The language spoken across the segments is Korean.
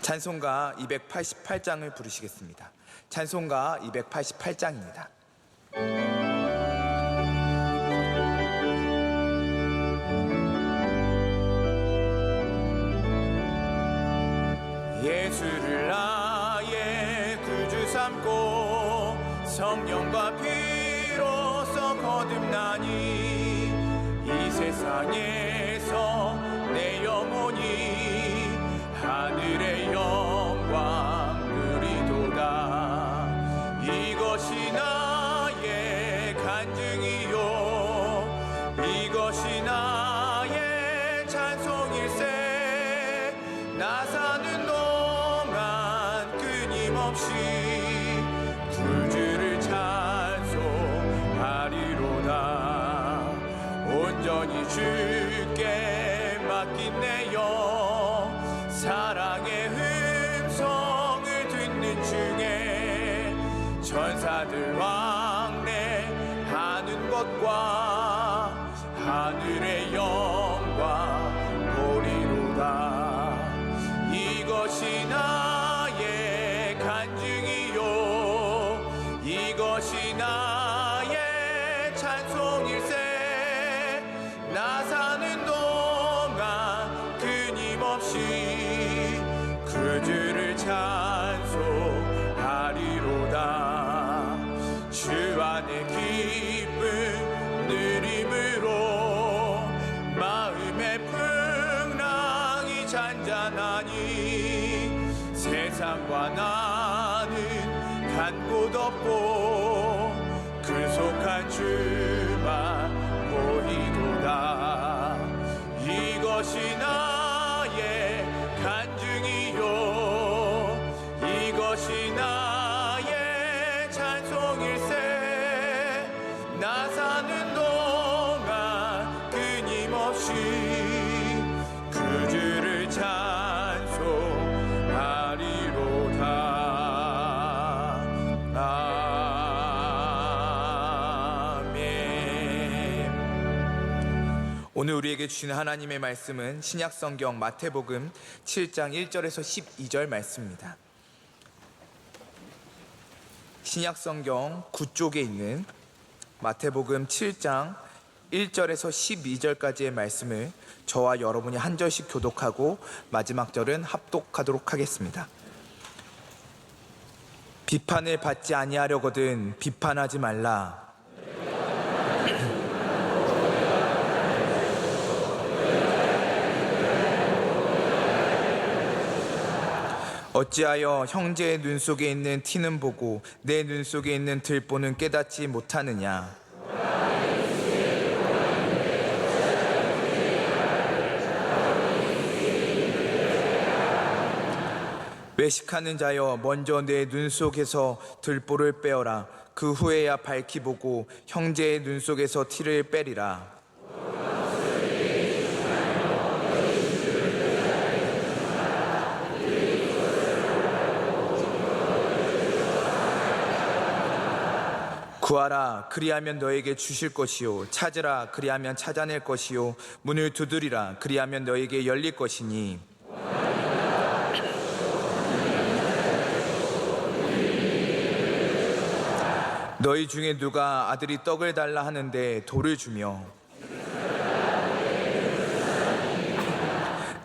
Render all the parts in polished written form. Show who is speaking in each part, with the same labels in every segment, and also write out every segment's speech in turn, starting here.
Speaker 1: 찬송가 288장을 부르시겠습니다. 찬송가 288장입니다. 예수를 나의 구주 삼고 성령과 피로써 거듭나니 이 세상에서 내 영혼이 하늘의 영광 누리도다. 이것이 나의 간증이요 이것이 나의 찬송일세. 나 사는 동안 끊임없이 구주를 찬송하리로다. 온전히 주께 맡긴 내 영 사랑의 음성을 듣는 중에 천사들 왕래하는 것과 하늘의 영광 보리로다. 이것이 나의 간증이요 이것이 나의 찬송일세. 나 사는 동안 끊임없이 그주를 찬송하리로다. 주 안에 기쁨 누림으로 마음의 풍랑이 잔잔하니 세상과 나는 간 곳 없고 근속한 주만 보이도다. 이것이 나의 간증이요 이것이 나의 찬송일세. 나 사는 동안 끊임없이 그주를 찬송하리로다. 아멘. 오늘 우리에게 주시는 하나님의 말씀은 신약성경 마태복음 7장 1절에서 12절 말씀입니다. 신약성경 9쪽에 있는 마태복음 7장 1절에서 12절까지의 말씀을 저와 여러분이 한 절씩 교독하고 마지막 절은 합독하도록 하겠습니다. 비판을 받지 아니하려거든 비판하지 말라. 어찌하여 형제의 눈 속에 있는 티는 보고 내 눈 속에 있는 들보는 깨닫지 못하느냐. 외식하는 자여 먼저 내 눈 속에서 들보를 빼어라. 그 후에야 밝히 보고 형제의 눈 속에서 티를 빼리라. 구하라 그리하면 너에게 주실 것이요 찾으라 그리하면 찾아낼 것이요 문을 두드리라 그리하면 너에게 열릴 것이니. 너희 중에 누가 아들이 떡을 달라 하는데 돌을 주며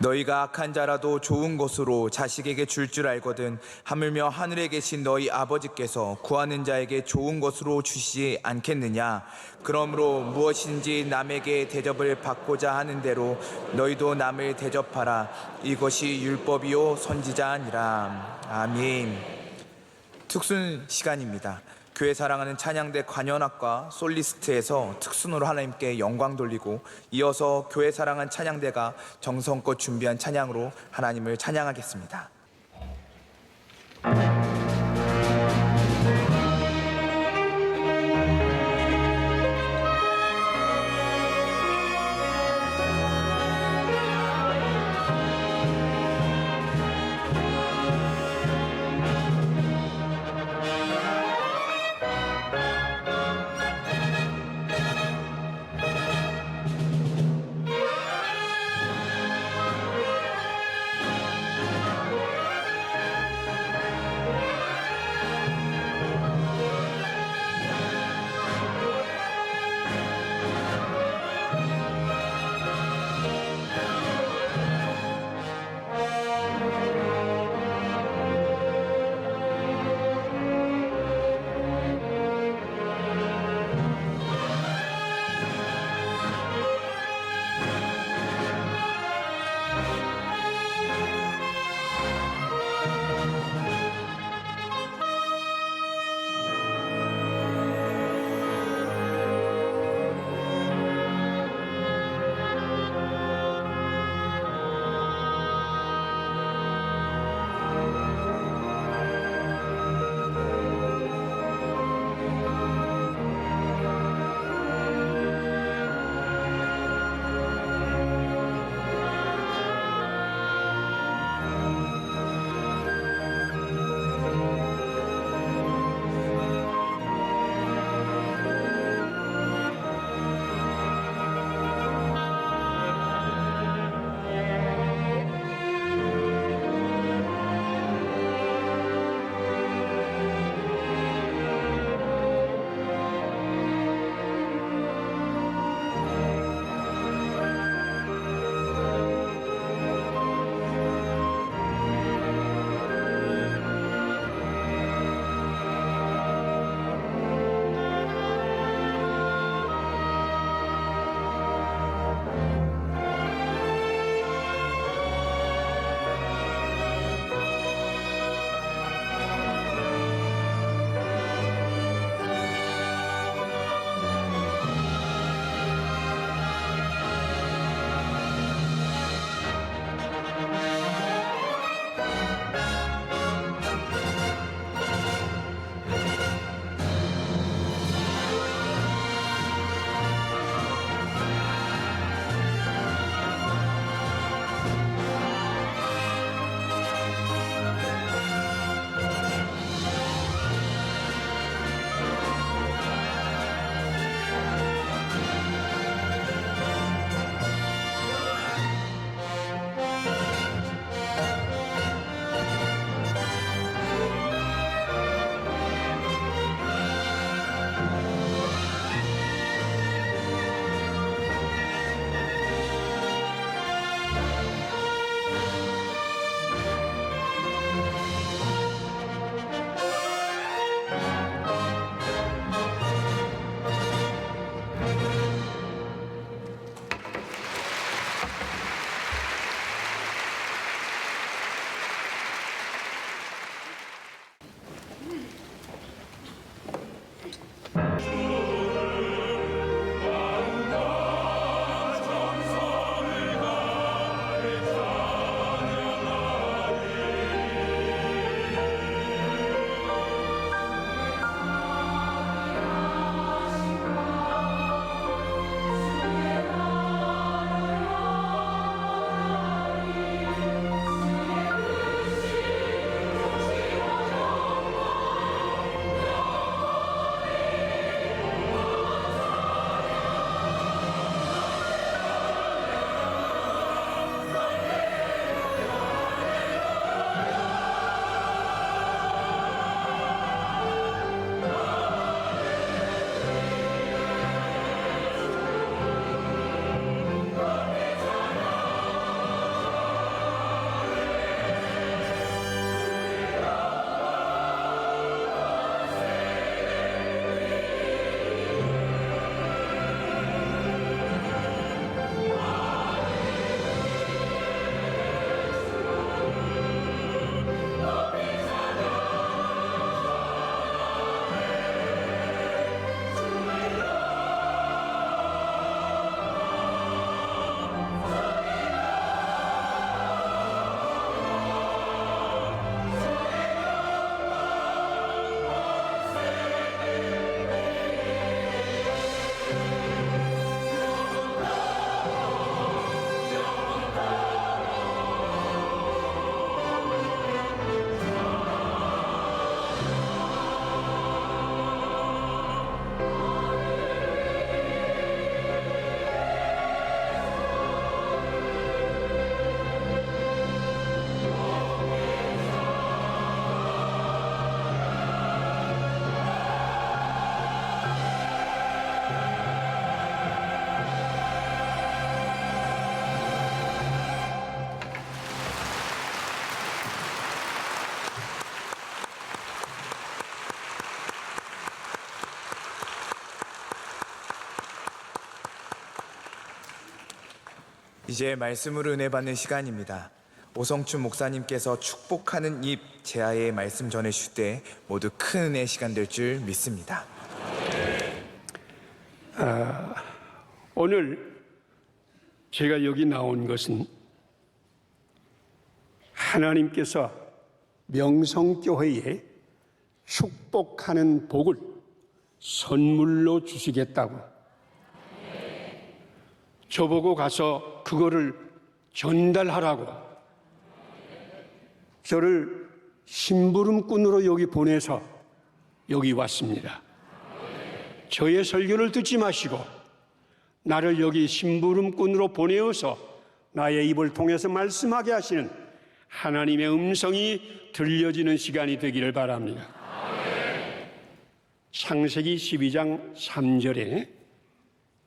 Speaker 1: 너희가 악한 자라도 좋은 것으로 자식에게 줄 줄 알거든 하물며 하늘에 계신 너희 아버지께서 구하는 자에게 좋은 것으로 주시지 않겠느냐. 그러므로 무엇인지 남에게 대접을 받고자 하는 대로 너희도 남을 대접하라. 이것이 율법이요 선지자 아니라. 아멘. 특순 시간입니다. 교회 사랑하는 찬양대 관현악과 솔리스트에서 특순으로 하나님께 영광 돌리고 이어서 교회 사랑하는 찬양대가 정성껏 준비한 찬양으로 하나님을 찬양하겠습니다. 이제 말씀으로 은혜 받는 시간입니다. 오성춘 목사님께서 축복하는 입 제아의 말씀 전해주실 때 모두 큰 은혜의 시간 될 줄 믿습니다.
Speaker 2: 오늘 제가 여기 나온 것은 하나님께서 명성교회에 축복하는 복을 선물로 주시겠다고 저보고 가서 그거를 전달하라고 저를 심부름꾼으로 여기 보내서 여기 왔습니다. 저의 설교를 듣지 마시고 나를 여기 심부름꾼으로 보내어서 나의 입을 통해서 말씀하게 하시는 하나님의 음성이 들려지는 시간이 되기를 바랍니다. 창세기 12장 3절에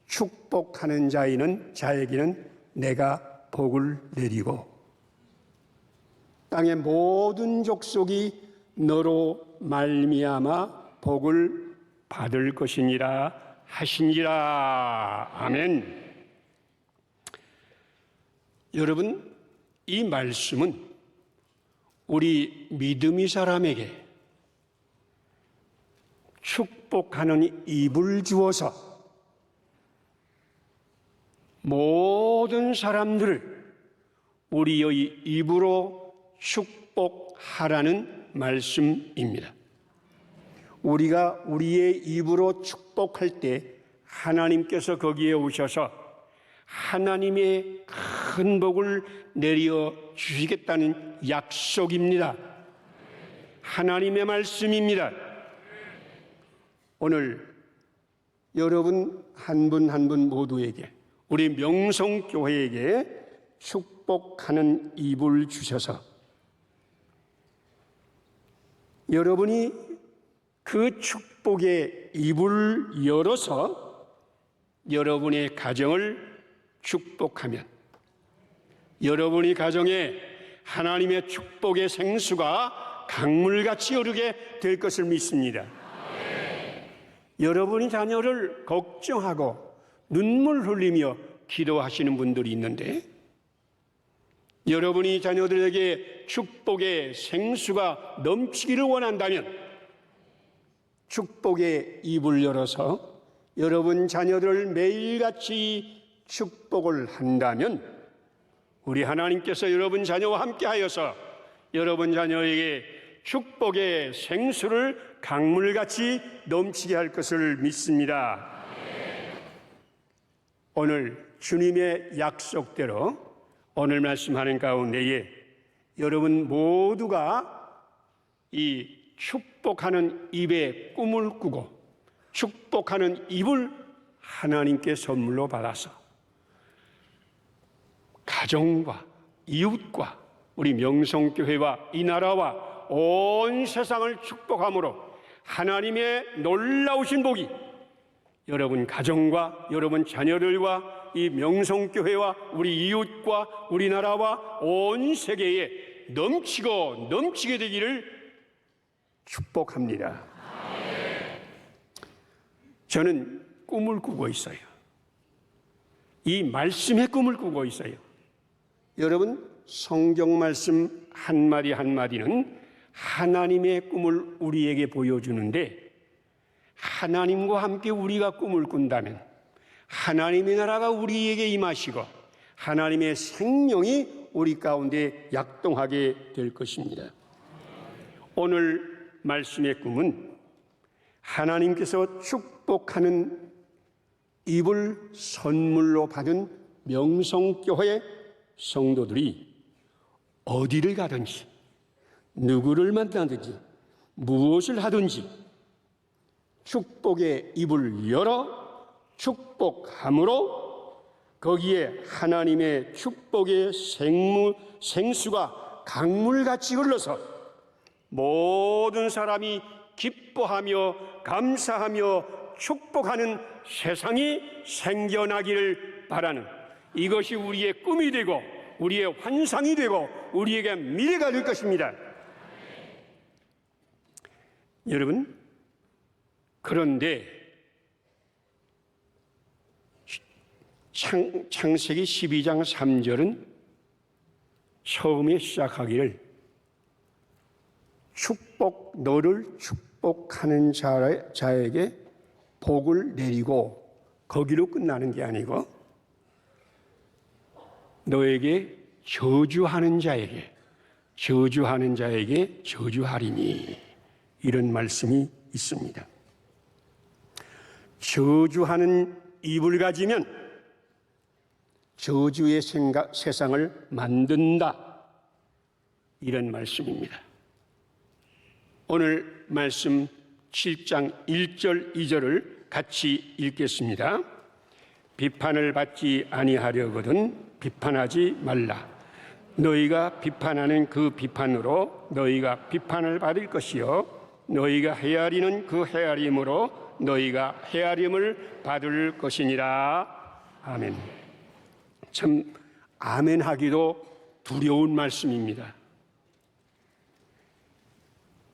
Speaker 2: 축복하는 자에게는 내가 복을 내리고 땅의 모든 족속이 너로 말미암아 복을 받을 것이니라 하시니라. 아멘. 여러분, 이 말씀은 우리 믿음의 사람에게 축복하는 입을 주어서 모든 사람들을 우리의 입으로 축복하라는 말씀입니다. 우리가 우리의 입으로 축복할 때 하나님께서 거기에 오셔서 하나님의 큰 복을 내려 주시겠다는 약속입니다. 하나님의 말씀입니다. 오늘 여러분 한 분 한 분 모두에게 우리 명성교회에게 축복하는 입을 주셔서 여러분이 그 축복의 입을 열어서 여러분의 가정을 축복하면 여러분의 가정에 하나님의 축복의 생수가 강물같이 흐르게 될 것을 믿습니다. 여러분이 자녀를 걱정하고 눈물 흘리며 기도하시는 분들이 있는데 여러분이 자녀들에게 축복의 생수가 넘치기를 원한다면 축복의 입을 열어서 여러분 자녀들을 매일같이 축복을 한다면 우리 하나님께서 여러분 자녀와 함께하여서 여러분 자녀에게 축복의 생수를 강물같이 넘치게 할 것을 믿습니다. 오늘 주님의 약속대로 오늘 말씀하는 가운데에 여러분 모두가 이 축복하는 입에 꿈을 꾸고 축복하는 입을 하나님께 선물로 받아서 가정과 이웃과 우리 명성교회와 이 나라와 온 세상을 축복함으로 하나님의 놀라우신 복이 여러분 가정과 여러분 자녀들과 이 명성교회와 우리 이웃과 우리나라와 온 세계에 넘치고 넘치게 되기를 축복합니다. 저는 꿈을 꾸고 있어요. 이 말씀의 꿈을 꾸고 있어요. 여러분 성경 말씀 한마디 한마디는 하나님의 꿈을 우리에게 보여주는데 하나님과 함께 우리가 꿈을 꾼다면 하나님의 나라가 우리에게 임하시고 하나님의 생명이 우리 가운데 약동하게 될 것입니다. 오늘 말씀의 꿈은 하나님께서 축복하는 입을 선물로 받은 명성교회 성도들이 어디를 가든지 누구를 만나든지 무엇을 하든지 축복의 입을 열어 축복함으로 거기에 하나님의 축복의 생수가 강물같이 흘러서 모든 사람이 기뻐하며 감사하며 축복하는 세상이 생겨나기를 바라는 이것이 우리의 꿈이 되고 우리의 환상이 되고 우리에게 미래가 될 것입니다. 여러분, 그런데 창세기 12장 3절은 처음에 시작하기를 너를 축복하는 자에게 복을 내리고, 거기로 끝나는 게 아니고 너에게 저주하는 자에게 저주하리니, 이런 말씀이 있습니다. 저주하는 입을 가지면 저주의 세상을 만든다, 이런 말씀입니다. 오늘 말씀 7장 1절 2절을 같이 읽겠습니다. 비판을 받지 아니하려거든 비판하지 말라. 너희가 비판하는 그 비판으로 너희가 비판을 받을 것이요, 너희가 헤아리는 그 헤아림으로 너희가 헤아림을 받을 것이니라. 아멘. 참 아멘 하기도 두려운 말씀입니다.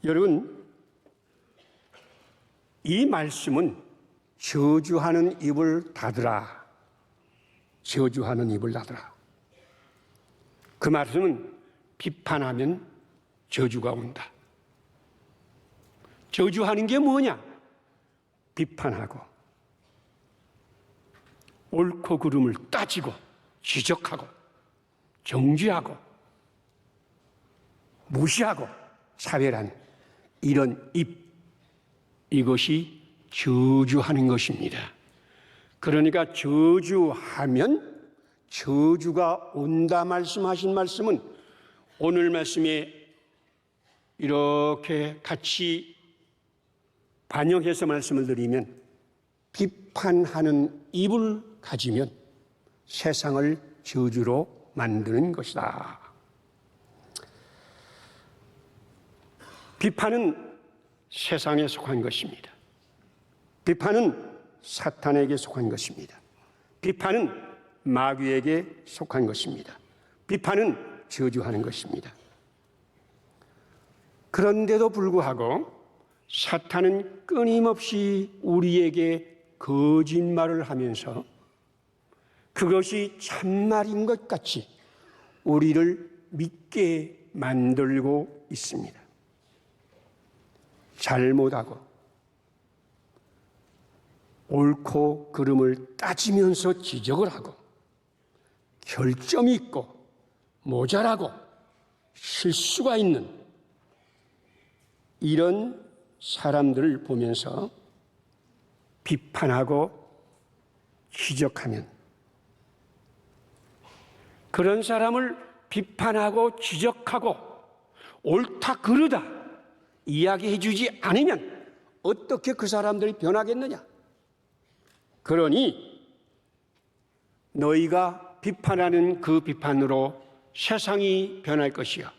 Speaker 2: 여러분, 이 말씀은 저주하는 입을 닫으라, 저주하는 입을 닫으라. 그 말씀은 비판하면 저주가 온다. 저주하는 게 뭐냐? 비판하고 옳고 그름을 따지고 지적하고 정죄하고 무시하고 차별하는 이런 입, 이것이 저주하는 것입니다. 그러니까 저주하면 저주가 온다 말씀하신 말씀은 오늘 말씀에 이렇게 같이 반영해서 말씀을 드리면, 비판하는 입을 가지면 세상을 저주로 만드는 것이다. 비판은 세상에 속한 것입니다. 비판은 사탄에게 속한 것입니다. 비판은 마귀에게 속한 것입니다. 비판은 저주하는 것입니다. 그런데도 불구하고 사탄은 끊임없이 우리에게 거짓말을 하면서 그것이 참말인 것 같이 우리를 믿게 만들고 있습니다. 잘못하고 옳고 그름을 따지면서 지적을 하고 결점이 있고 모자라고 실수가 있는 이런 사람들을 보면서 비판하고 지적하면, 그런 사람을 비판하고 지적하고 옳다 그르다 이야기해 주지 않으면 어떻게 그 사람들이 변하겠느냐? 그러니 너희가 비판하는 그 비판으로 세상이 변할 것이요,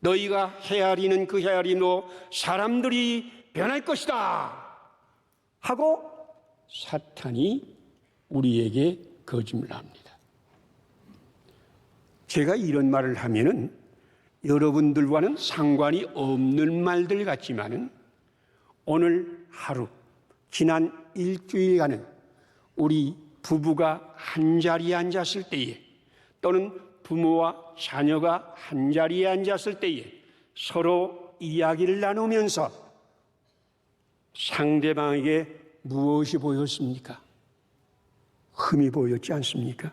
Speaker 2: 너희가 헤아리는 그 헤아림으로 사람들이 변할 것이다 하고 사탄이 우리에게 거짓말을 합니다. 제가 이런 말을 하면은 여러분들과는 상관이 없는 말들 같지만은 오늘 하루, 지난 일주일간은 우리 부부가 한자리에 앉았을 때에, 또는 부모와 자녀가 한자리에 앉았을 때에 서로 이야기를 나누면서 상대방에게 무엇이 보였습니까? 흠이 보였지 않습니까?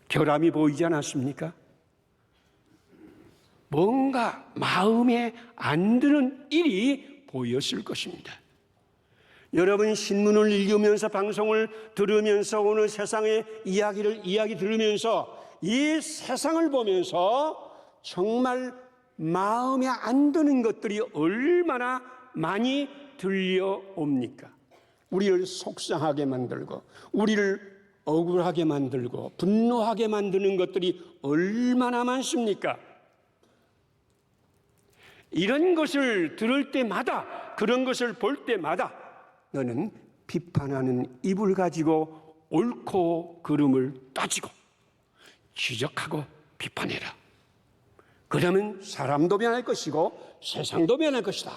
Speaker 2: 결함이 보이지 않았습니까? 뭔가 마음에 안 드는 일이 보였을 것입니다. 여러분, 신문을 읽으면서 방송을 들으면서 오늘 세상의 이야기 들으면서 이 세상을 보면서 정말 마음에 안 드는 것들이 얼마나 많이 들려옵니까? 우리를 속상하게 만들고 우리를 억울하게 만들고 분노하게 만드는 것들이 얼마나 많습니까? 이런 것을 들을 때마다, 그런 것을 볼 때마다 너는 비판하는 입을 가지고 옳고 그름을 따지고 지적하고 비판해라. 그러면 사람도 변할 것이고 세상도 변할 것이다.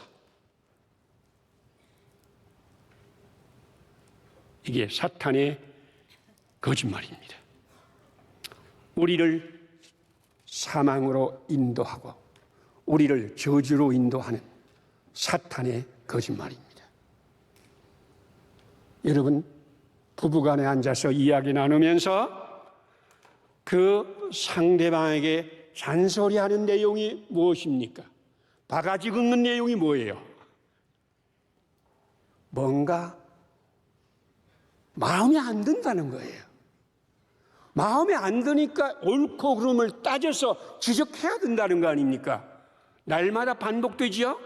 Speaker 2: 이게 사탄의 거짓말입니다. 우리를 사망으로 인도하고 우리를 저주로 인도하는 사탄의 거짓말입니다. 여러분, 부부간에 앉아서 이야기 나누면서 그 상대방에게 잔소리하는 내용이 무엇입니까? 바가지 긁는 내용이 뭐예요? 뭔가 마음에 안 든다는 거예요. 마음에 안 드니까 옳고 그름을 따져서 지적해야 된다는 거 아닙니까? 날마다 반복되지요?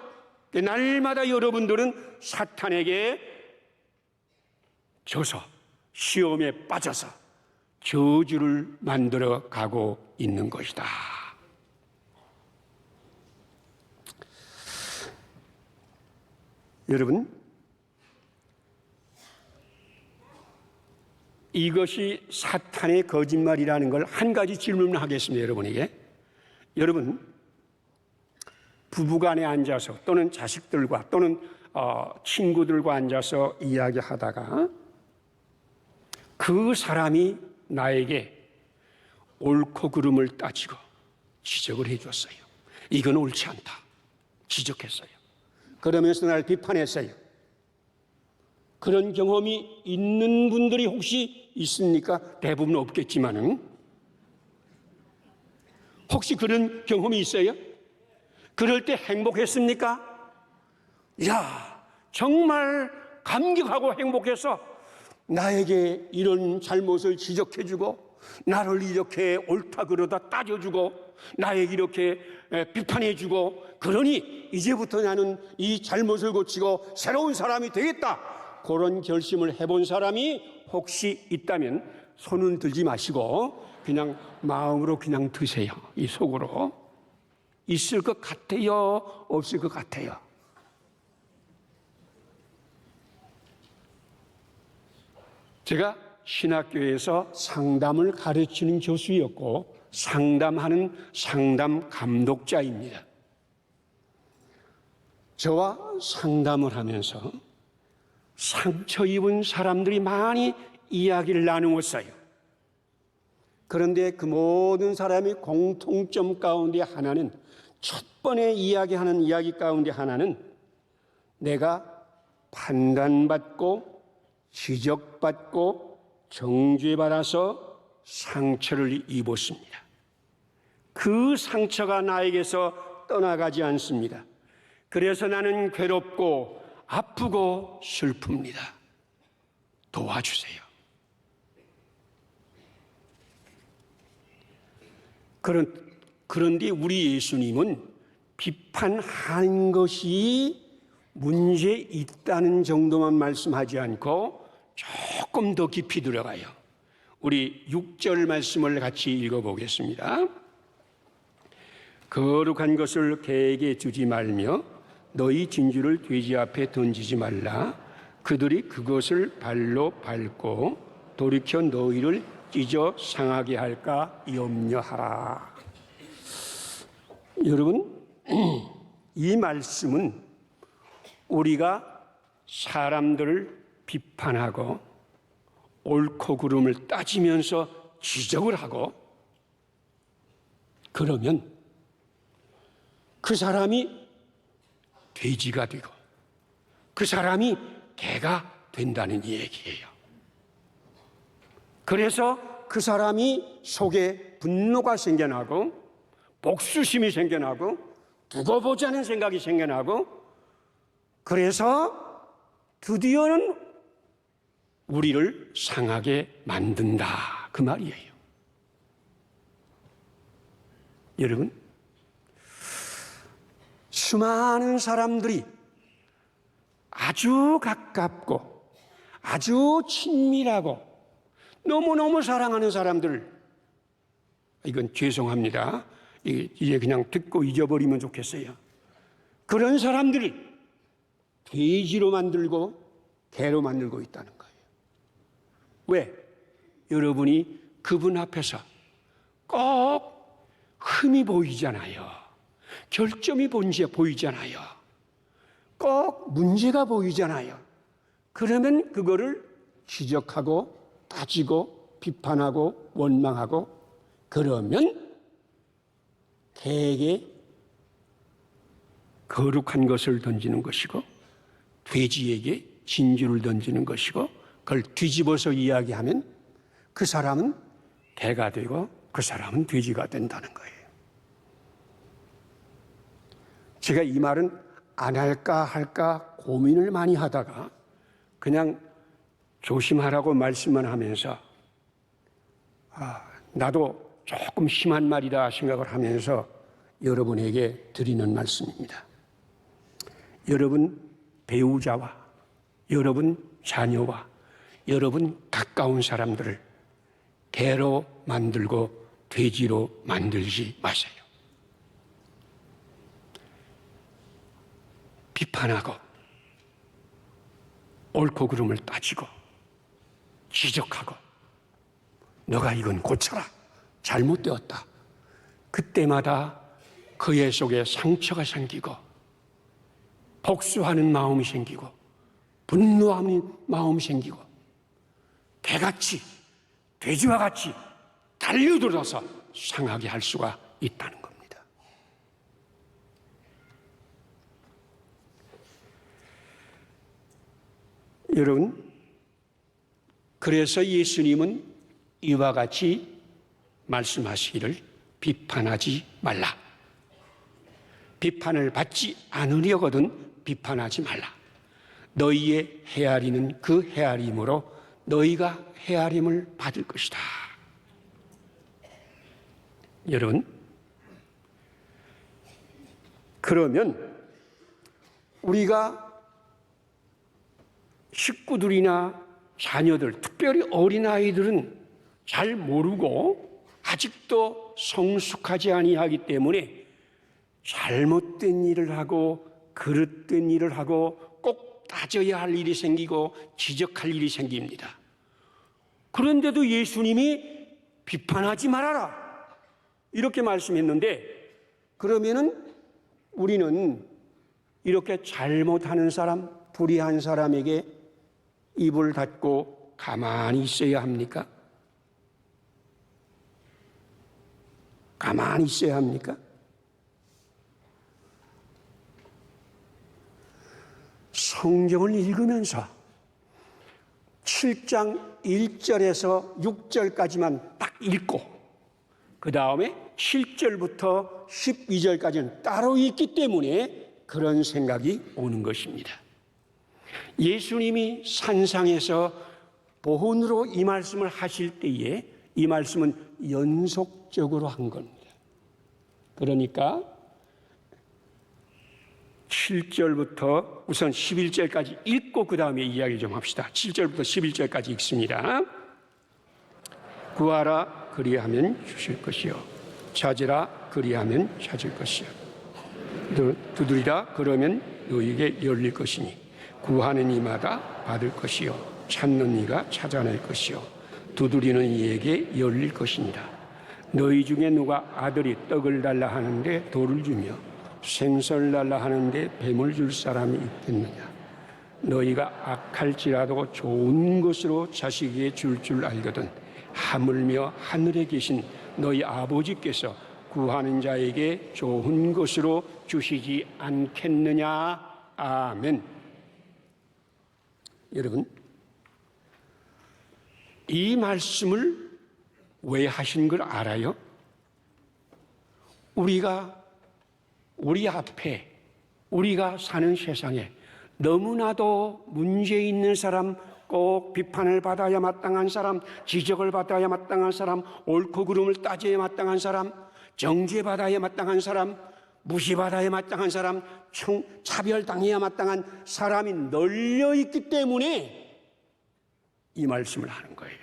Speaker 2: 날마다 여러분들은 사탄에게 져서 시험에 빠져서 저주를 만들어 가고 있는 것이다. 여러분, 이것이 사탄의 거짓말이라는 걸 한 가지 질문을 하겠습니다. 여러분에게. 여러분, 부부간에 앉아서 또는 자식들과 또는 친구들과 앉아서 이야기하다가 그 사람이 나에게 옳고 그름을 따지고 지적을 해줬어요. 이건 옳지 않다. 지적했어요. 그러면서 날 비판했어요. 그런 경험이 있는 분들이 혹시 있습니까? 대부분 없겠지만은 혹시 그런 경험이 있어요? 그럴 때 행복했습니까? 야, 정말 감격하고 행복해서 나에게 이런 잘못을 지적해주고 나를 이렇게 옳다 그러다 따져주고 나에게 이렇게 비판해주고 그러니 이제부터 나는 이 잘못을 고치고 새로운 사람이 되겠다. 그런 결심을 해본 사람이 혹시 있다면 손은 들지 마시고 그냥 마음으로 그냥 드세요. 이 속으로. 있을 것 같아요? 없을 것 같아요? 제가 신학교에서 상담을 가르치는 교수였고 상담하는 상담 감독자입니다. 저와 상담을 하면서 상처 입은 사람들이 많이 이야기를 나누었어요. 그런데 그 모든 사람의 공통점 가운데 하나는 첫 번에 이야기하는 이야기 가운데 하나는 내가 판단받고 지적받고 정죄받아서 상처를 입었습니다. 그 상처가 나에게서 떠나가지 않습니다. 그래서 나는 괴롭고 아프고 슬픕니다. 도와주세요. 그런데 우리 예수님은 비판하는 것이 문제 있다는 정도만 말씀하지 않고 조금 더 깊이 들어가요. 우리 6절 말씀을 같이 읽어보겠습니다. 거룩한 것을 개에게 주지 말며 너희 진주를 돼지 앞에 던지지 말라. 그들이 그것을 발로 밟고 돌이켜 너희를 찢어 상하게 할까 염려하라. 여러분, 이 말씀은 우리가 사람들을 비판하고 옳고 그름을 따지면서 지적을 하고 그러면 그 사람이 돼지가 되고 그 사람이 개가 된다는 얘기예요. 그래서 그 사람이 속에 분노가 생겨나고 복수심이 생겨나고 두고 보자는 생각이 생겨나고 그래서 드디어는 우리를 상하게 만든다. 그 말이에요. 여러분, 수많은 사람들이 아주 가깝고 아주 친밀하고 너무너무 사랑하는 사람들, 이건 죄송합니다. 이제 그냥 듣고 잊어버리면 좋겠어요. 그런 사람들을 돼지로 만들고 개로 만들고 있다는 거예요. 왜? 여러분이 그분 앞에서 꼭 흠이 보이잖아요. 결점이 보이잖아요. 꼭 문제가 보이잖아요. 그러면 그거를 지적하고 따지고 비판하고 원망하고 그러면 개에게 거룩한 것을 던지는 것이고 돼지에게 진주를 던지는 것이고 그걸 뒤집어서 이야기하면 그 사람은 개가 되고 그 사람은 돼지가 된다는 거예요. 제가 이 말은 안 할까 할까 고민을 많이 하다가 그냥 조심하라고 말씀만 하면서 나도 조금 심한 말이다 생각을 하면서 여러분에게 드리는 말씀입니다. 여러분 배우자와 여러분 자녀와 여러분 가까운 사람들을 개로 만들고 돼지로 만들지 마세요. 비판하고 옳고 그름을 따지고 지적하고 너가 이건 고쳐라, 잘못되었다. 그때마다 그의 속에 상처가 생기고 복수하는 마음이 생기고 분노하는 마음이 생기고 개같이 돼지와 같이 달려들어서 상하게 할 수가 있다는 겁니다. 여러분, 그래서 예수님은 이와 같이 말씀하시기를 비판하지 말라. 비판을 받지 않으려거든 비판하지 말라. 너희의 헤아리는 그 헤아림으로 너희가 헤아림을 받을 것이다. 여러분, 그러면 우리가 식구들이나 자녀들, 특별히 어린아이들은 잘 모르고 아직도 성숙하지 아니하기 때문에 잘못된 일을 하고 그릇된 일을 하고 꼭 따져야 할 일이 생기고 지적할 일이 생깁니다. 그런데도 예수님이 비판하지 말아라 이렇게 말씀했는데 그러면은 우리는 이렇게 잘못하는 사람, 불의한 사람에게 입을 닫고 가만히 있어야 합니까? 가만히 있어야 합니까? 성경을 읽으면서 7장 1절에서 6절까지만 딱 읽고 그 다음에 7절부터 12절까지는 따로 읽기 때문에 그런 생각이 오는 것입니다. 예수님이 산상에서 보훈으로 이 말씀을 하실 때에 이 말씀은 연속적으로 한 겁니다. 그러니까 7절부터 우선 11절까지 읽고 그 다음에 이야기 좀 합시다. 7절부터 11절까지 읽습니다. 구하라 그리하면 주실 것이요 찾으라 그리하면 찾을 것이요 두드리라 그러면 너희에게 열릴 것이니 구하는 이마다 받을 것이요 찾는 이가 찾아낼 것이요 두드리는 이에게 열릴 것이니라. 너희 중에 누가 아들이 떡을 달라 하는데 돌을 주며 생선을 달라 하는데 뱀을 줄 사람이 있겠느냐. 너희가 악할지라도 좋은 것으로 자식에게 줄 알거든 하물며 하늘에 계신 너희 아버지께서 구하는 자에게 좋은 것으로 주시지 않겠느냐. 아멘. 여러분, 이 말씀을 왜 하신 걸 알아요? 우리 앞에 우리가 사는 세상에 너무나도 문제 있는 사람, 꼭 비판을 받아야 마땅한 사람, 지적을 받아야 마땅한 사람, 옳고 그름을 따져야 마땅한 사람, 정죄받아야 마땅한 사람, 무시받아야 마땅한 사람, 차별당해야 마땅한 사람이 널려 있기 때문에 이 말씀을 하는 거예요.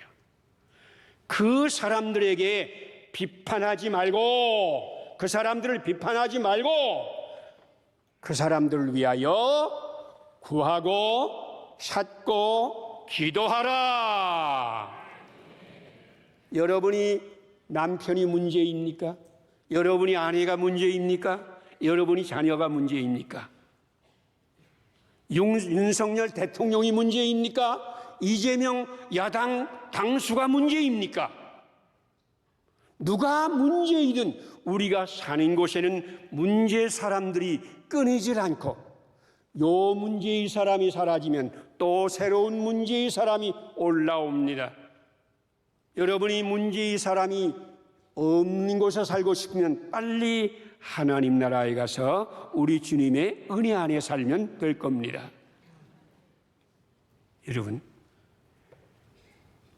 Speaker 2: 그 사람들에게 비판하지 말고, 그 사람들을 비판하지 말고, 그 사람들을 위하여 구하고 찾고 기도하라. 여러분이 남편이 문제입니까? 여러분이 아내가 문제입니까? 여러분이 자녀가 문제입니까? 윤석열 대통령이 문제입니까? 이재명 야당 당수가 문제입니까? 누가 문제이든 우리가 사는 곳에는 문제 사람들이 끊이질 않고, 요 문제의 사람이 사라지면 또 새로운 문제의 사람이 올라옵니다. 여러분이 문제의 사람이 없는 곳에 살고 싶으면 빨리 하나님 나라에 가서 우리 주님의 은혜 안에 살면 될 겁니다. 여러분,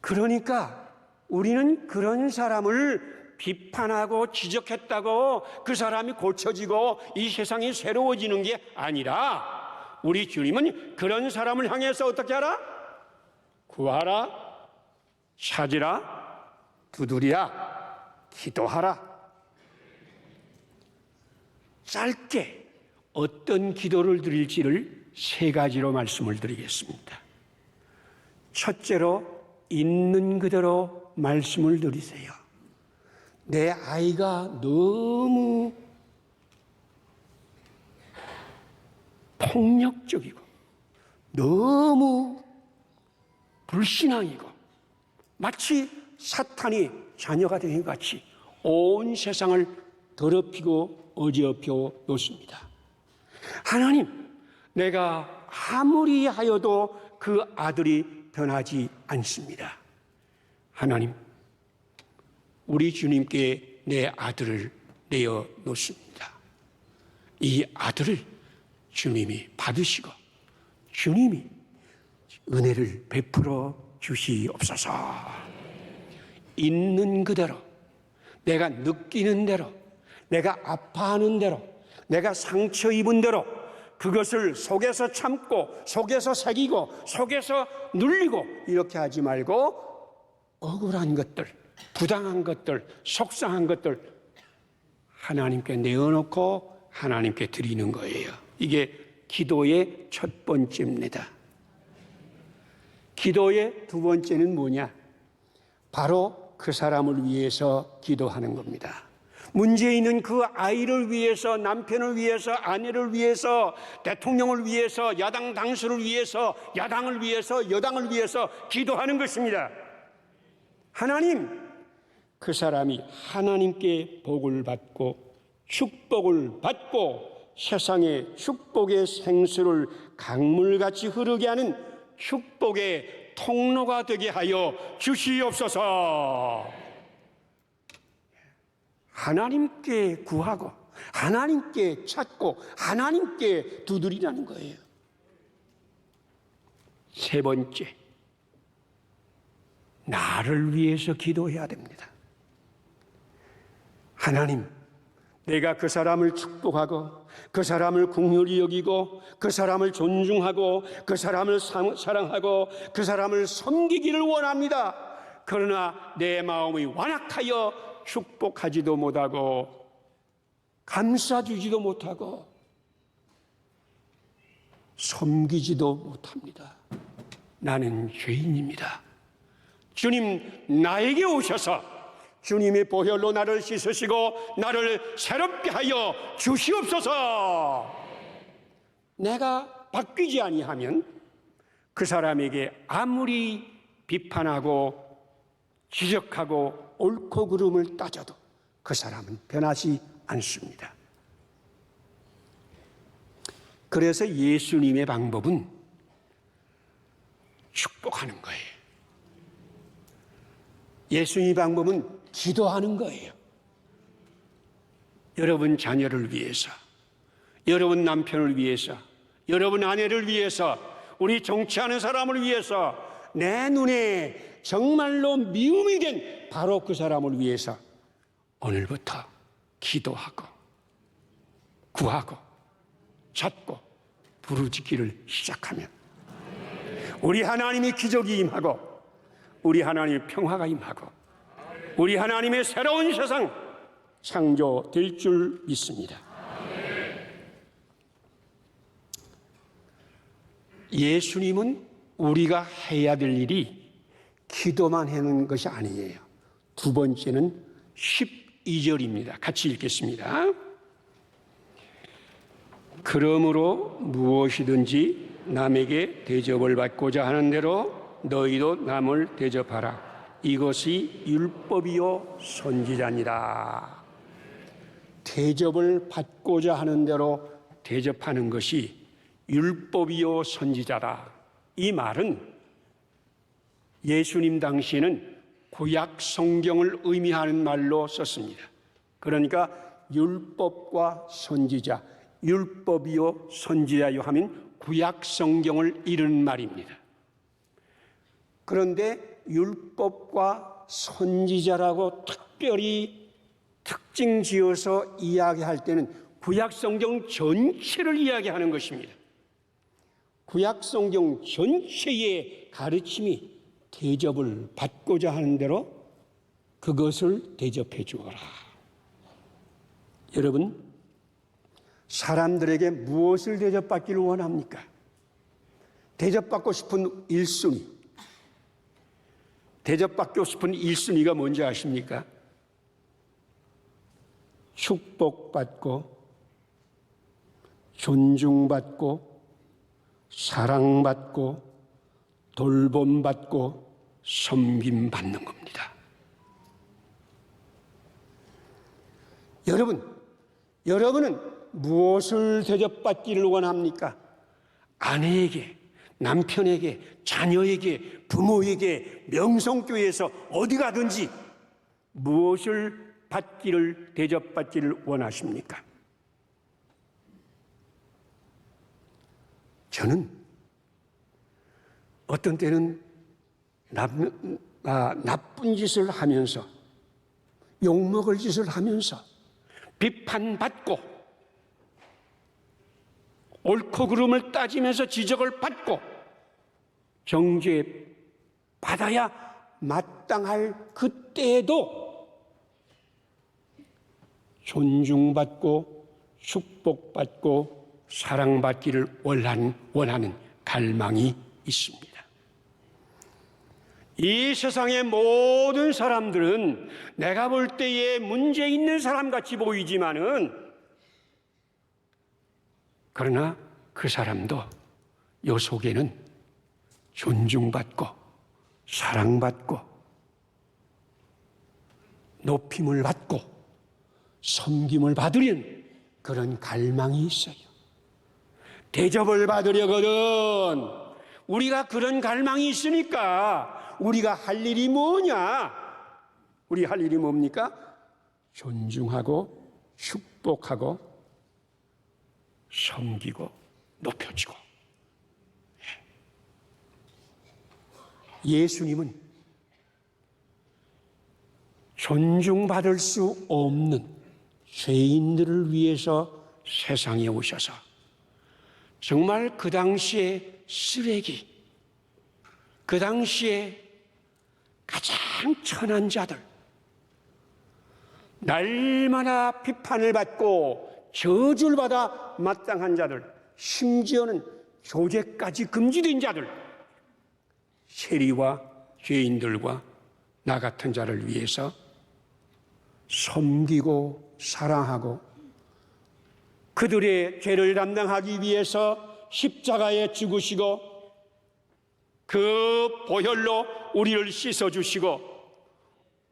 Speaker 2: 그러니까 우리는 그런 사람을 비판하고 지적했다고 그 사람이 고쳐지고 이 세상이 새로워지는 게 아니라, 우리 주님은 그런 사람을 향해서 어떻게 하라? 구하라, 찾으라, 두드리라, 기도하라. 짧게 어떤 기도를 드릴지를 세 가지로 말씀을 드리겠습니다. 첫째로, 있는 그대로 말씀을 드리세요. 내 아이가 너무 폭력적이고 너무 불신앙이고 마치 사탄이 자녀가 된 것 같이 온 세상을 더럽히고 어지럽혀 놓습니다. 하나님, 내가 아무리 하여도 그 아들이 변하지 않습니다. 하나님, 우리 주님께 내 아들을 내어 놓습니다. 이 아들을 주님이 받으시고 주님이 은혜를 베풀어 주시옵소서. 있는 그대로, 내가 느끼는 대로, 내가 아파하는 대로, 내가 상처 입은 대로 그것을 속에서 참고 속에서 새기고 속에서 눌리고 이렇게 하지 말고, 억울한 것들, 부당한 것들, 속상한 것들 하나님께 내어놓고 하나님께 드리는 거예요. 이게 기도의 첫 번째입니다. 기도의 두 번째는 뭐냐? 바로 그 사람을 위해서 기도하는 겁니다. 문제 있는 그 아이를 위해서, 남편을 위해서, 아내를 위해서, 대통령을 위해서, 야당 당수를 위해서, 야당을 위해서, 여당을 위해서 기도하는 것입니다. 하나님, 그 사람이 하나님께 복을 받고 축복을 받고 세상에 축복의 생수를 강물같이 흐르게 하는 축복의 통로가 되게 하여 주시옵소서. 하나님께 구하고 하나님께 찾고 하나님께 두드리라는 거예요. 세 번째, 나를 위해서 기도해야 됩니다. 하나님, 내가 그 사람을 축복하고 그 사람을 긍휼히 여기고 그 사람을 존중하고 그 사람을 사랑하고 그 사람을 섬기기를 원합니다. 그러나 내 마음이 완악하여 축복하지도 못하고 감싸주지도 못하고 섬기지도 못합니다. 나는 죄인입니다. 주님, 나에게 오셔서 주님의 보혈로 나를 씻으시고 나를 새롭게 하여 주시옵소서. 내가 바뀌지 아니하면 그 사람에게 아무리 비판하고 지적하고 옳고 그름을 따져도 그 사람은 변하지 않습니다. 그래서 예수님의 방법은 축복하는 거예요. 예수님의 방법은 기도하는 거예요. 여러분 자녀를 위해서, 여러분 남편을 위해서, 여러분 아내를 위해서, 우리 정치하는 사람을 위해서, 내 눈에 정말로 미움이 된 바로 그 사람을 위해서 오늘부터 기도하고 구하고 찾고 부르짖기를 시작하면 우리 하나님의 기적이 임하고 우리 하나님의 평화가 임하고 우리 하나님의 새로운 세상 창조될 줄 믿습니다. 예수님은 우리가 해야 될 일이 기도만 하는 것이 아니에요. 두 번째는 12절입니다. 같이 읽겠습니다. 그러므로 무엇이든지 남에게 대접을 받고자 하는 대로 너희도 남을 대접하라. 이것이 율법이요 선지자니라. 대접을 받고자 하는 대로 대접하는 것이 율법이요 선지자라. 이 말은 예수님 당시에는 구약 성경을 의미하는 말로 썼습니다. 그러니까 율법과 선지자, 율법이요 선지자요 하면 구약 성경을 이르는 말입니다. 그런데 율법과 선지자라고 특별히 특징 지어서 이야기할 때는 구약 성경 전체를 이야기하는 것입니다. 구약 성경 전체의 가르침이 대접을 받고자 하는 대로 그것을 대접해 주어라. 여러분, 사람들에게 무엇을 대접받기를 원합니까? 대접받고 싶은 1순위. 대접받고 싶은 1순위가 뭔지 아십니까? 축복받고, 존중받고, 사랑받고, 돌봄받고, 섬김받는 겁니다. 여러분은 무엇을 대접받기를 원합니까? 아내에게, 남편에게, 자녀에게, 부모에게, 명성교회에서 어디 가든지 무엇을 대접받기를 원하십니까? 저는 어떤 때는 나쁜 짓을 하면서, 욕먹을 짓을 하면서 비판받고 옳고 그름을 따지면서 지적을 받고 정죄받아야 마땅할 그때에도 존중받고 축복받고 사랑받기를 원하는 갈망이 있습니다. 이 세상의 모든 사람들은 내가 볼 때에 문제 있는 사람같이 보이지만은, 그러나 그 사람도 요 속에는 존중받고 사랑받고 높임을 받고 섬김을 받으려는 그런 갈망이 있어요. 대접을 받으려거든 우리가 그런 갈망이 있으니까 우리가 할 일이 뭐냐? 우리 할 일이 뭡니까? 존중하고 축복하고 섬기고 높여주고. 예수님은 존중받을 수 없는 죄인들을 위해서 세상에 오셔서 정말 그 당시에 쓰레기, 그 당시에 가장 천한 자들, 날마다 비판을 받고 저주를 받아 마땅한 자들, 심지어는 교제까지 금지된 자들, 세리와 죄인들과 나 같은 자를 위해서 섬기고 사랑하고 그들의 죄를 담당하기 위해서 십자가에 죽으시고 그 보혈로 우리를 씻어주시고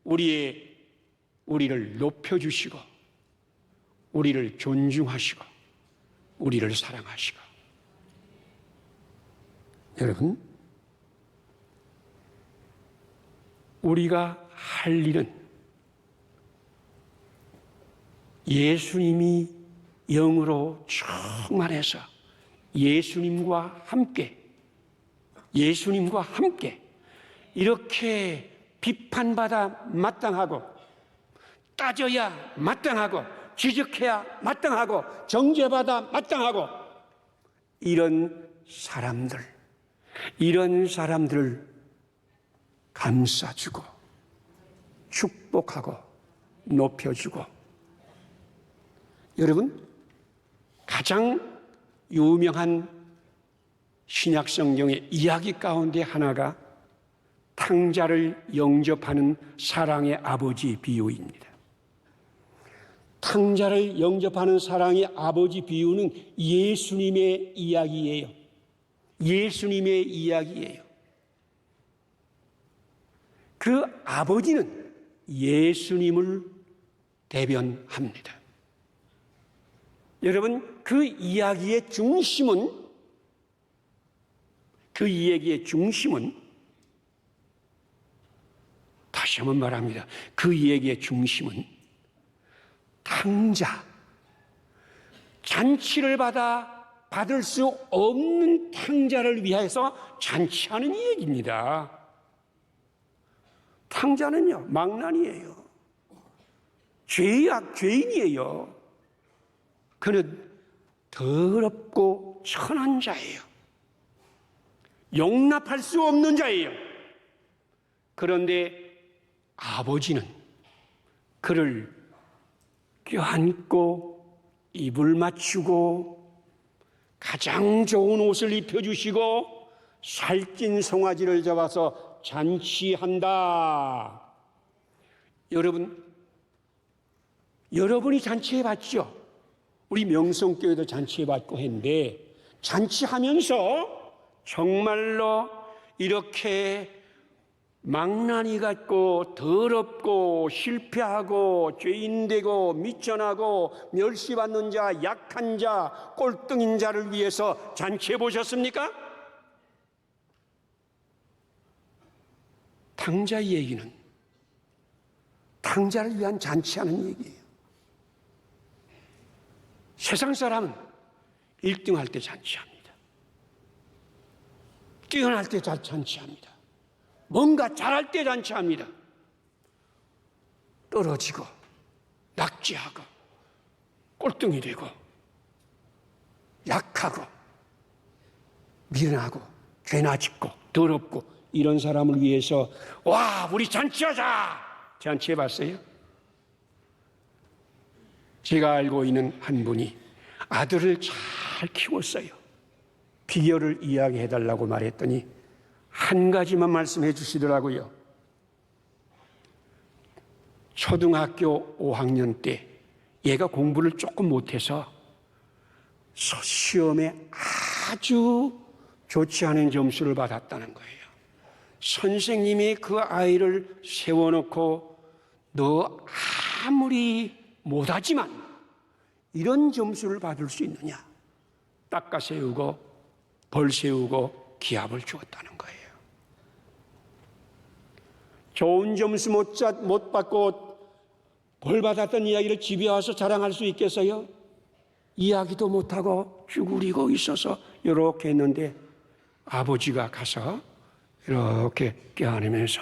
Speaker 2: 우리를 높여주시고 우리를 존중하시고 우리를 사랑하시고. 여러분, 우리가 할 일은 예수님이 영으로 충만해서 예수님과 함께 이렇게 비판받아 마땅하고 따져야 마땅하고 지적해야 마땅하고 정죄받아 마땅하고 이런 사람들을 감싸주고 축복하고 높여주고. 여러분, 가장 유명한 신약 성경의 이야기 가운데 하나가 탕자를 영접하는 사랑의 아버지 비유입니다. 탕자를 영접하는 사랑의 아버지 비유는 예수님의 이야기예요. 예수님의 이야기예요. 그 아버지는 예수님을 대변합니다. 여러분, 그 이야기의 중심은 다시 한번 말합니다. 그 이야기의 중심은 탕자, 잔치를 받을 수 없는 탕자를 위해서 잔치하는 얘기입니다. 탕자는요, 망난이에요. 죄인이에요. 그는 더럽고 천한 자예요. 용납할 수 없는 자예요. 그런데 아버지는 그를 껴안고 입을 맞추고 가장 좋은 옷을 입혀주시고 살찐 송아지를 잡아서 잔치한다. 여러분이 잔치해봤죠? 우리 명성교회도 잔치해봤고 했는데, 잔치하면서 정말로 이렇게 망나니 같고 더럽고 실패하고 죄인되고 미천하고 멸시받는 자, 약한 자, 꼴등인 자를 위해서 잔치해 보셨습니까? 탕자의 얘기는 탕자를 위한 잔치하는 얘기예요. 세상 사람은 1등할 때 잔치합니다. 뛰어날 때 잔치합니다. 뭔가 잘할 때 잔치합니다. 떨어지고 낙지하고 꼴등이 되고 약하고 미련하고 죄나 짓고 더럽고 이런 사람을 위해서 와, 우리 잔치하자! 잔치해봤어요? 제가 알고 있는 한 분이 아들을 잘 키웠어요. 비결을 이야기해달라고 말했더니 한 가지만 말씀해 주시더라고요. 초등학교 5학년 때 얘가 공부를 조금 못해서 시험에 아주 좋지 않은 점수를 받았다는 거예요. 선생님이 그 아이를 세워놓고 너 아무리 못하지만 이런 점수를 받을 수 있느냐? 닦아 세우고 벌 세우고 기합을 주었다는 거예요. 좋은 점수 못 받고 벌 받았던 이야기를 집에 와서 자랑할 수 있겠어요? 이야기도 못하고 쭈그리고 있어서 이렇게 했는데 아버지가 가서 이렇게 껴안으면서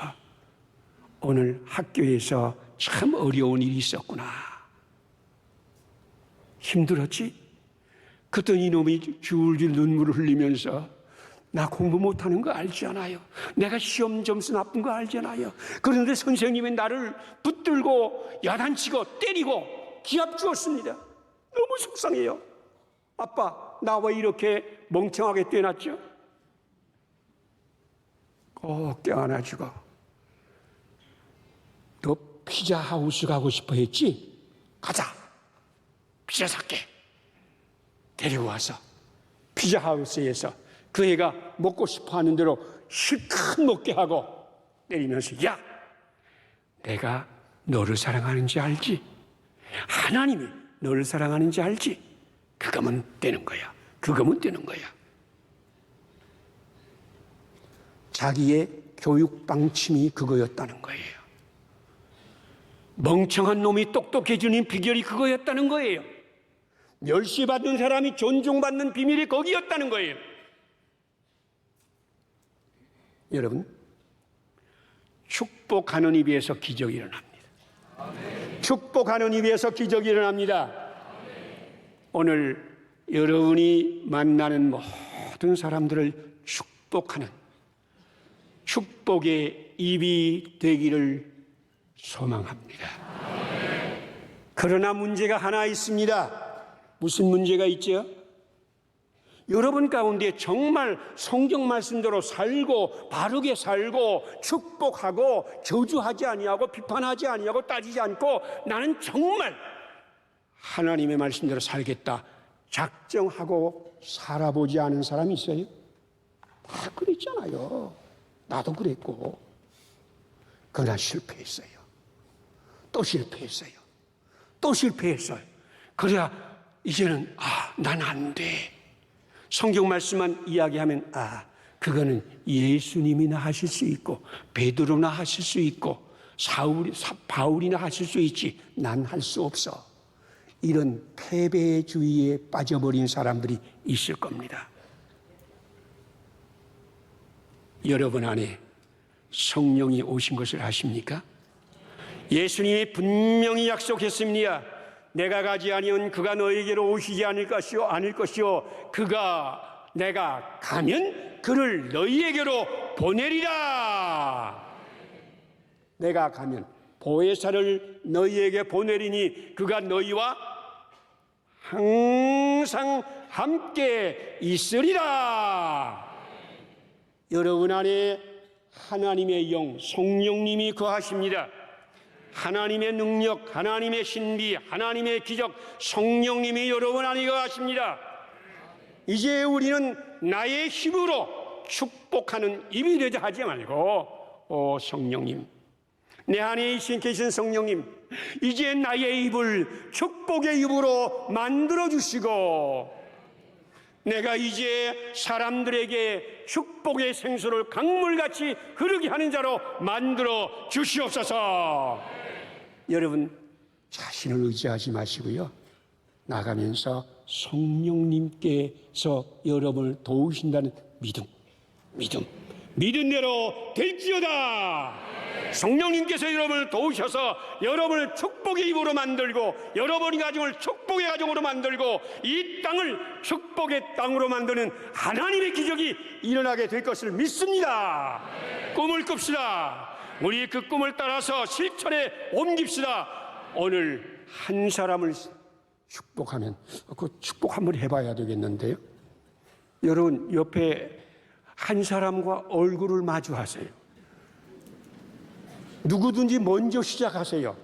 Speaker 2: 오늘 학교에서 참 어려운 일이 있었구나. 힘들었지? 그랬더니 이놈이 줄줄 눈물을 흘리면서 나 공부 못하는 거 알잖아요. 내가 시험 점수 나쁜 거 알잖아요. 그런데 선생님이 나를 붙들고 야단치고 때리고 기합 주었습니다. 너무 속상해요. 아빠, 나 왜 이렇게 멍청하게 떼놨죠? 꼭 껴안아주고 너 피자 하우스 가고 싶어 했지? 가자. 피자 살게. 데리고 와서 피자 하우스에서 그 애가 먹고 싶어 하는 대로 실컷 먹게 하고 때리면서 야, 내가 너를 사랑하는지 알지? 하나님이 너를 사랑하는지 알지? 그거면 되는 거야. 그거면 되는 거야. 자기의 교육 방침이 그거였다는 거예요. 멍청한 놈이 똑똑해지는 비결이 그거였다는 거예요. 멸시받는 사람이 존중받는 비밀이 거기였다는 거예요. 여러분, 축복하는 입에서 기적이 일어납니다. 축복하는 입에서 기적이 일어납니다. 오늘 여러분이 만나는 모든 사람들을 축복하는 축복의 입이 되기를 소망합니다. 그러나 문제가 하나 있습니다. 무슨 문제가 있죠? 여러분 가운데 정말 성경 말씀대로 살고 바르게 살고 축복하고 저주하지 아니하고 비판하지 아니하고 따지지 않고 나는 정말 하나님의 말씀대로 살겠다 작정하고 살아보지 않은 사람이 있어요? 다 그랬잖아요. 나도 그랬고. 그러나 실패했어요. 또 실패했어요. 또 실패했어요. 그래야 이제는 난 안 돼. 성경 말씀만 이야기하면 그거는 예수님이나 하실 수 있고 베드로나 하실 수 있고 바울이나 하실 수 있지 난 할 수 없어. 이런 패배주의에 빠져버린 사람들이 있을 겁니다. 여러분 안에 성령이 오신 것을 아십니까? 예수님이 분명히 약속했습니다. 내가 가지 아니면 그가 너에게로 오시지 않을 것이요 내가 가면 그를 너희에게로 보내리라. 내가 가면 보혜사를 너희에게 보내리니 그가 너희와 항상 함께 있으리라. 여러분 안에 하나님의 영 성령님이 거하십니다. 하나님의 능력, 하나님의 신비, 하나님의 기적, 성령님이 여러분 안에 거하십니다. 이제 우리는 나의 힘으로 축복하는 입이 되자 하지 말고 성령님, 내 안에 계신 성령님, 이제 나의 입을 축복의 입으로 만들어주시고 내가 이제 사람들에게 축복의 생수를 강물같이 흐르게 하는 자로 만들어 주시옵소서. 여러분 자신을 의지하지 마시고요, 나가면서 성령님께서 여러분을 도우신다는 믿은 대로 될지어다. 성령님께서 여러분을 도우셔서 여러분을 축복의 입으로 만들고 여러분이 가정을 축복의 가정으로 만들고 이 땅을 축복의 땅으로 만드는 하나님의 기적이 일어나게 될 것을 믿습니다. 꿈을 꿉시다. 우리 그 꿈을 따라서 실천에 옮깁시다. 오늘 한 사람을 축복하면 그 축복 한번 해봐야 되겠는데요. 여러분 옆에 한 사람과 얼굴을 마주하세요. 누구든지 먼저 시작하세요.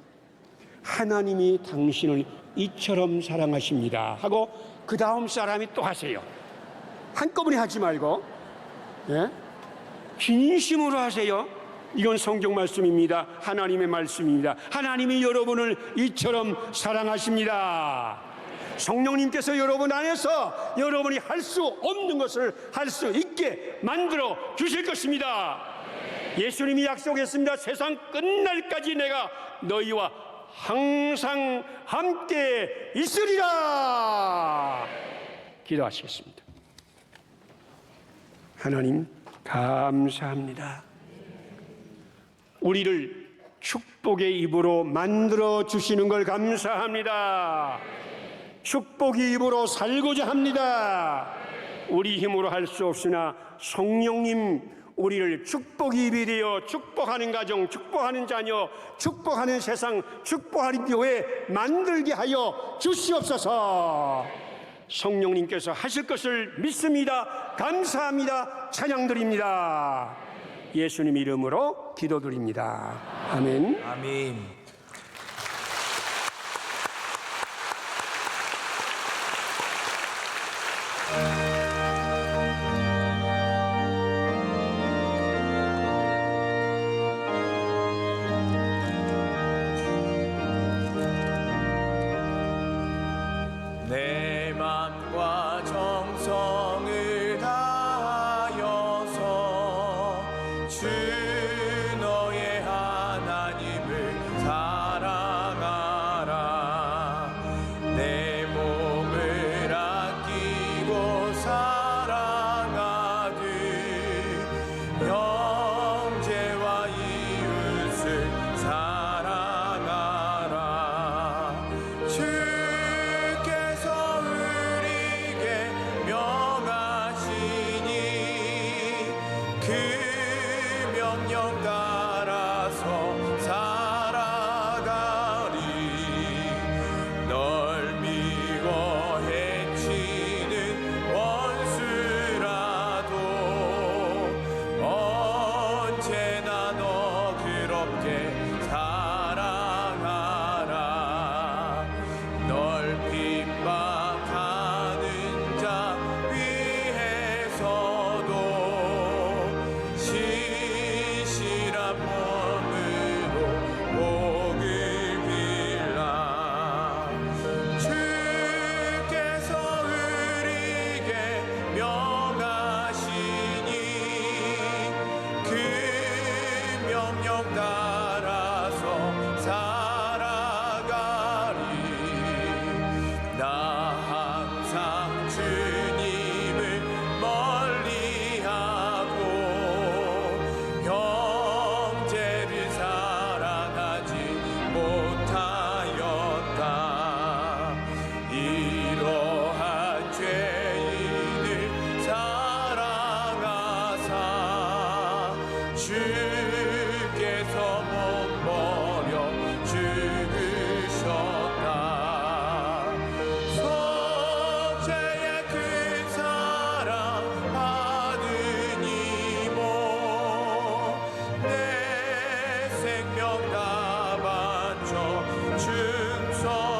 Speaker 2: 하나님이 당신을 이처럼 사랑하십니다 하고 그 다음 사람이 또 하세요. 한꺼번에 하지 말고 진심으로 하세요. 이건 성경 말씀입니다. 하나님의 말씀입니다. 하나님이 여러분을 이처럼 사랑하십니다. 성령님께서 여러분 안에서 여러분이 할 수 없는 것을 할 수 있게 만들어 주실 것입니다. 예수님이 약속했습니다. 세상 끝날까지 내가 너희와 항상 함께 있으리라. 기도하시겠습니다. 하나님 감사합니다. 우리를 축복의 입으로 만들어 주시는 걸 감사합니다. 축복의 입으로 살고자 합니다. 우리 힘으로 할 수 없으나 성령님 우리를 축복의 입이 되어 축복하는 가정, 축복하는 자녀, 축복하는 세상, 축복하는 교회 만들게 하여 주시옵소서. 성령님께서 하실 것을 믿습니다. 감사합니다. 찬양드립니다. 예수님 이름으로 기도드립니다. 아멘.
Speaker 1: 아멘. 내 맘과 정성을 다하여서 주 너의 하나님을 사랑하라. 내 몸을 아끼고 사랑하듯 형제와 이웃을 사랑하라. 그 명령 따라서 살아가리. 널 미워 해치는 원수라도 언제나 너 그렇게 사랑하라. 널 핍박하는 자 위해서도 신실한 생명 따라서 살아가리. 나 항상 주님을 멀리하고 형제를 사랑하지 못하였다. 이러한 죄인을 사랑하사 주께서 못 버려 죽으셨다. 속죄의 그 사랑 받으니모 내 생명 다 바쳐 충성하리.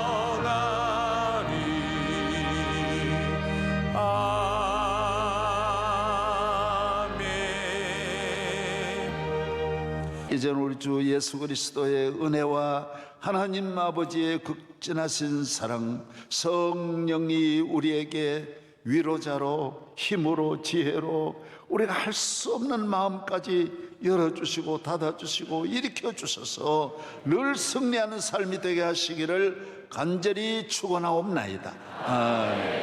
Speaker 1: 아멘.
Speaker 3: 이제는 우리 주 예수 그리스도의 은혜와 하나님 아버지의 극진하신 사랑, 성령이 우리에게 위로자로 힘으로 지혜로 우리가 할 수 없는 마음까지 열어주시고 닫아주시고 일으켜주셔서 늘 승리하는 삶이 되게 하시기를 간절히 축원하옵나이다. 아멘.